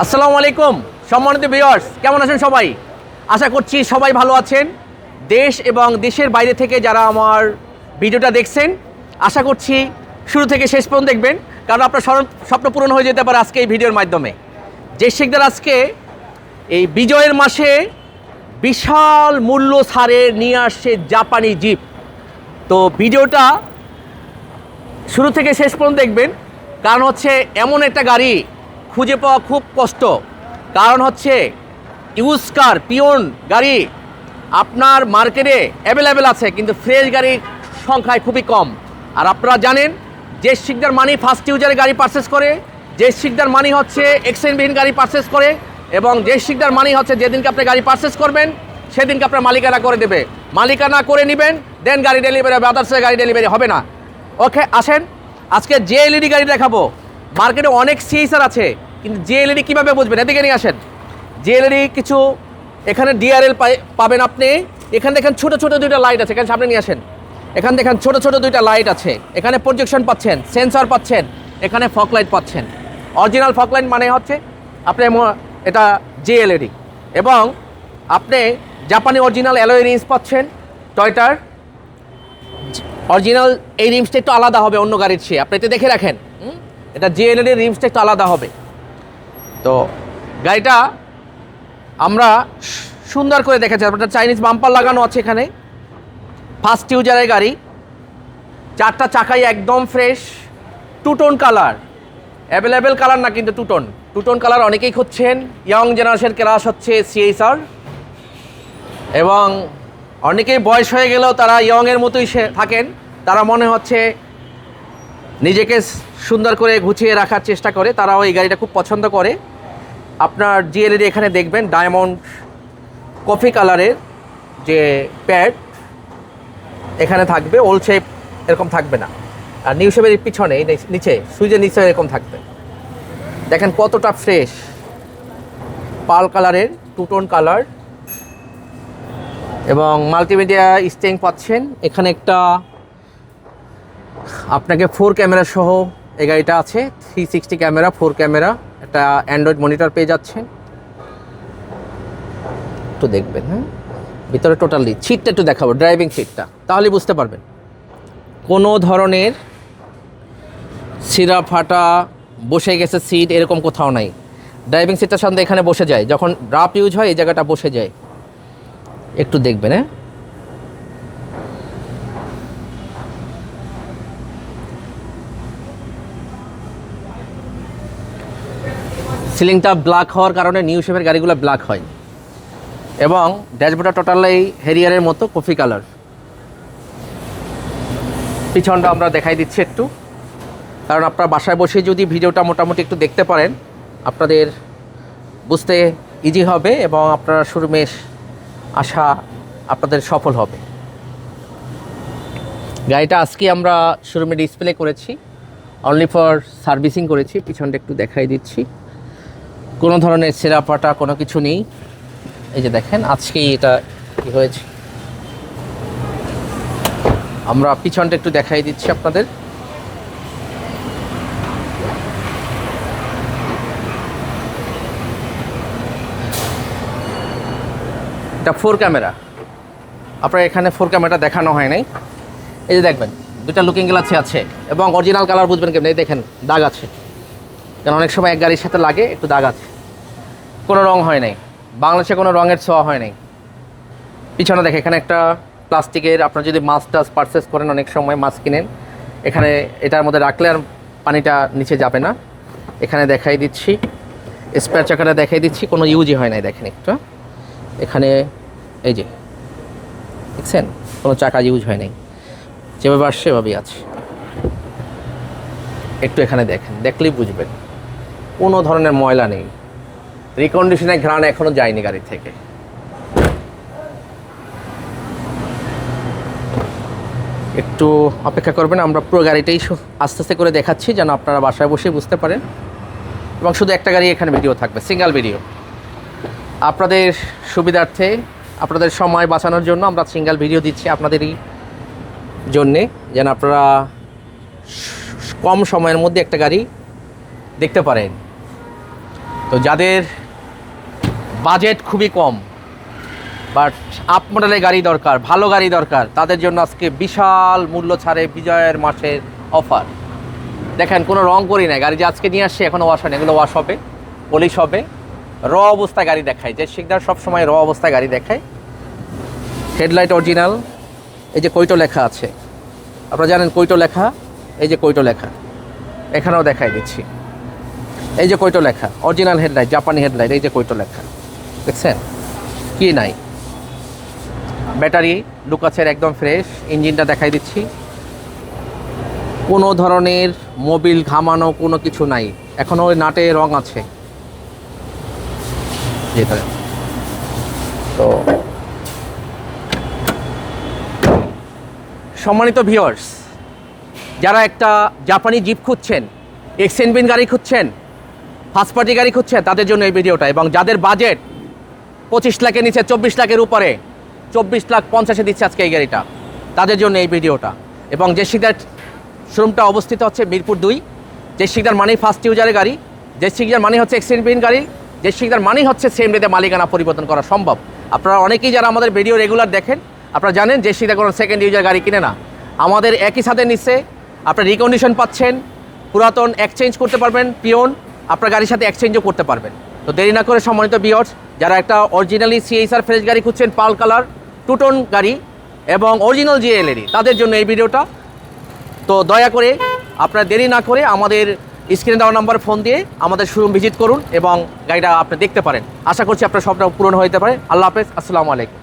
আসসালামু আলাইকুম সম্মানিত ভিউয়ার্স, কেমন আছেন সবাই? আশা করছি সবাই ভালো আছেন। দেশ এবং দেশের বাইরে থেকে যারা আমার ভিডিওটা দেখছেন, আশা করছি শুরু থেকে শেষ পর্যন্ত দেখবেন, কারণ আপনার স্বপ্ন পূরণ হয়ে যেতে পারে আজকে এই ভিডিওর মাধ্যমে। যে শিকদার আজকে এই বিজয়ের মাসে বিশাল মূল্য ছাড়ে নিয়ে আসছে জাপানি জিপ। তো ভিডিওটা শুরু থেকে শেষ পর্যন্ত দেখবেন, কারণ হচ্ছে এমন একটা গাড়ি খুঁজে পাওয়া খুব কষ্ট। কারণ হচ্ছে ইউজ কার পিওন গাড়ি আপনার মার্কেটে অ্যাভেলেবেল আছে, কিন্তু ফ্রেশ গাড়ির সংখ্যায় খুবই কম। আর আপনারা জানেন যে শিকদার মানি ফার্স্ট ইউজারে গাড়ি পারচেস করে, যে শিকদার মানি হচ্ছে এক্সচেঞ্জবিহীন গাড়ি পারচেস করে, এবং যে শিকদার মানি হচ্ছে যেদিনকে আপনি গাড়ি পারচেস করবেন সেদিনকে আপনার মালিকানা করে দেবে। মালিকানা করে নেবেন, দেন গাড়ি ডেলিভারি হবে, আদার্সে গাড়ি ডেলিভারি হবে না। ওকে, আসেন আজকে যে এলইডি গাড়ি দেখাবো। মার্কেটে অনেক সিএসআর আছে, কিন্তু যে এলইডি কীভাবে বুঝবেন? এদিকে নিয়ে আসেন। যে এলইডি কিছু এখানে ডিআরএল পাবেন আপনি। এখানে দেখেন ছোটো ছোটো দুইটা লাইট আছে, এখানে সামনে নিয়ে আসেন। এখানে দেখেন ছোটো ছোটো দুইটা লাইট আছে, এখানে প্রজেকশন পাচ্ছেন, সেন্সর পাচ্ছেন, এখানে ফগ লাইট পাচ্ছেন। অরিজিনাল ফগ লাইট মানে হচ্ছে আপনি এটা যে এলইডি, এবং আপনি জাপানি অরিজিনাল অ্যালয় রিমস পাচ্ছেন। টয়টার অরিজিনাল এই রিমসটা একটু আলাদা হবে অন্য গাড়ির চেয়ে, আপনি এতে দেখে রাখেন। এটা যে এলইডির রিমসটা একটু আলাদা হবে। তো গাড়িটা আমরা সুন্দর করে দেখেছি, আপনার চাইনিজ বাম্পার লাগানো আছে এখানে। ফার্স্ট ইউজারের গাড়ি, চারটা চাকাই একদম fresh, two tone colour, available colour না কিন্তু টু টোন কালার অনেকেই খুঁজছেন। ইয়ং জেনারেশন ক্লাস হচ্ছে সিএসআর, এবং অনেকেই বয়স হয়ে গেলেও তারা ইয়ংয়ের মতোই থাকেন। তারা মনে হচ্ছে নিজেকে সুন্দর করে গুছিয়ে রাখার চেষ্টা করে, তারাও এই গাড়িটা খুব পছন্দ করে। আপনার জিএলইডি এখানে দেখবেন ডায়মন্ড কফি কালারের যে প্যাড এখানে থাকবে, ওল্ড শেপ এরকম থাকবে না। আর নিউ শেপের পিছনে নিচে সুইচের নিচে এরকম থাকবে। দেখেন কতটা ফ্রেশ, পাল কালারের টু টোন কালার, এবং মাল্টিমিডিয়া স্টিং পাচ্ছেন। এখানে একটা আপনাকে 4 ক্যামেরা সহ এই গাড়িটা আছে, 360 ক্যামেরা, 4 ক্যামেরা, একটা অ্যান্ড্রয়েড মনিটর পেয়ে যাচ্ছেন। একটু দেখবেন, হ্যাঁ ভিতরে টোটালি সিটটা একটু দেখাবো, ড্রাইভিং সিটটা, তাহলে বুঝতে পারবেন কোনো ধরনের ছিঁড়া ফাটা বসে গেছে সিট এরকম কোথাও নাই। ড্রাইভিং সিটটার সামনে এখানে বসে যায়, যখন রাফ ইউজ হয় এই জায়গাটা বসে যায়। একটু দেখবেন, হ্যাঁ সিলিংটা ব্ল্যাক হওয়ার কারণে নিউ শেপের গাড়িগুলো ব্ল্যাক হয়, এবং ড্যাশবোর্ডটা টোটালি হেরিয়ারের মতো কফি কালার। পিছনটা আমরা দেখাই দিচ্ছি একটু, কারণ আপনারা বাসায় বসে যদি ভিডিওটা মোটামুটি একটু দেখতে পারেন আপনাদের বুঝতে ইজি হবে, এবং আপনারা শোরুমে আসা আপনাদের সফল হবে। গাড়িটা আজকে আমরা শোরুমে ডিসপ্লে করেছি, অনলি ফর সার্ভিসিং করেছি। পিছনটা একটু দেখাই দিচ্ছি, কোনো ধরনের ছেঁড়া ফাটা কোনো কিছু নেই। এই যে দেখেন আজকেই এটা কি হয়েছে। আমরা পিছনটা একটু দেখাই দিচ্ছি আপনাদের। এটা 4 ক্যামেরা, আপনার এখানে 4 ক্যামেরাটা দেখানো হয় নাই। এই যে দেখবেন দুটা লুকিং গ্লাসে আছে, এবং অরিজিনাল কালার বুঝবেন কেমন, এই দেখেন দাগ আছে, কারণ অনেক সময় এক গাড়ির সাথে লাগে একটু দাগ আছে। কোনো রং হয় নাই, বাংলাদেশে কোনো রঙের ছোঁয়া হয় নাই। পিছনে দেখে এখানে একটা প্লাস্টিকের, আপনার যদি মাছ টাছ পারচেস করেন, অনেক সময় মাছ কিনেন, এখানে এটার মধ্যে রাখলে আর পানিটা নিচে যাবে না। এখানে দেখাই দিচ্ছি, স্পেয়ার চাকাটা দেখাই দিচ্ছি, কোনো ইউজই হয় নাই। দেখেন একটা এখানে, এই যে দেখছেন কোনো চাকা ইউজ হয় নাই, যেভাবে আসছে সেভাবেই আছে। একটু এখানে দেখেন, দেখলেই বুঝবেন কোনো ধরনের ময়লা নেই, রিকন্ডিশনের ঘ্রাণ এখনও যায়নি গাড়ি থেকে। একটু অপেক্ষা করবেন, আমরা পুরো গাড়িটাই আস্তে আস্তে করে দেখাচ্ছি যেন আপনারা বাসায় বসে বুঝতে পারেন, এবং শুধু একটা গাড়ি এখানে ভিডিও থাকবে, সিঙ্গেল ভিডিও। আপনাদের সুবিধার্থে, আপনাদের সময় বাঁচানোর জন্য আমরা সিঙ্গেল ভিডিও দিচ্ছি আপনাদেরই জন্যে, যেন আপনারা কম সময়ের মধ্যে একটা গাড়ি দেখতে পারেন। তো যাদের বাজেট খুবই কম বাট আপ মডেলের গাড়ি দরকার, ভালো গাড়ি দরকার, তাদের জন্য আজকে বিশাল মূল্য ছাড়ে বিজয়ের মাসের অফার। দেখেন কোনো রং করি নাই, গাড়ি যে আজকে নিয়ে আসছে এখনও ওয়াশ হয়নি, এগুলো ওয়াশ হবে, পলিশ হবে, র অবস্থায় গাড়ি দেখায়। যে শিকদার সবসময় র অবস্থায় গাড়ি দেখায়। হেডলাইট অরিজিনাল, এই যে কৈটো লেখা আছে, আপনারা জানেন কৈটো লেখা, এই যে কৈটো লেখা এখানেও দেখাই দিচ্ছি, এই যে কৈটো লেখা, অরিজিনাল হেডলাইট, জাপানি হেডলাইট, এই যে কৈটো লেখা দেখছেন, কি নাই। ব্যাটারি লুকাসের একদম ফ্রেশ, ইঞ্জিনটা দেখাই দিচ্ছি, কোনো ধরনের মোবিল ঘামানো কোনো কিছু নাই, এখনও ওই নাটে রং আছে যেটা। তো সম্মানিত ভিউয়ার্স, যারা একটা জাপানি জিপ খুঁজছেন, এক্সচেঞ্জ গাড়ি খুঁজছেন, ফার্স্ট পার্টি গাড়ি খুঁজছেন, তাদের জন্য এই ভিডিওটা। এবং যাদের বাজেট 25 লাখের নিচে, 24 লাখের উপরে, 24,50,000 দিচ্ছে আজকে এই গাড়িটা, তাদের জন্য এই ভিডিওটা। এবং যে শিকদার শোরুমটা অবস্থিত হচ্ছে মিরপুর 2। যে শিকদার মানেই ফার্স্ট ইউজারের গাড়ি, যে শিকদার মানে হচ্ছে এক্সচেঞ্জ গাড়ি, যে শিকদার মানেই হচ্ছে সেম ডেতে মালিকানা পরিবর্তন করা সম্ভব। আপনারা অনেকেই যারা আমাদের ভিডিও রেগুলার দেখেন, আপনারা জানেন যে শিকদার কোনো সেকেন্ড ইউজার গাড়ি কিনে না। আমাদের একই সাথে নিচ্ছে আপনার রিকন্ডিশন পাচ্ছেন, পুরাতন এক্সচেঞ্জ করতে পারবেন, পিওন আপনার গাড়ির সাথে এক্সচেঞ্জও করতে পারবেন। তো দেরি না করে সম্মানিত ভিউয়ার্স, যারা একটা অরিজিনালি সিএইচআর ফ্রেশ গাড়ি খুঁজছেন, পাল কালার টুটন গাড়ি এবং অরিজিনাল জিএলএডি, তাদের জন্য এই ভিডিওটা। তো দয়া করে আপনারা দেরি না করে আমাদের স্ক্রিনে দেওয়া নাম্বার ফোন দিয়ে আমাদের শোরুম ভিজিট করুন এবং গাড়িটা আপনি দেখতে পারেন। আশা করছি আপনার সবটা পূরণ হতে পারে। আল্লাহ হাফেজ, আসসালামু আলাইকুম।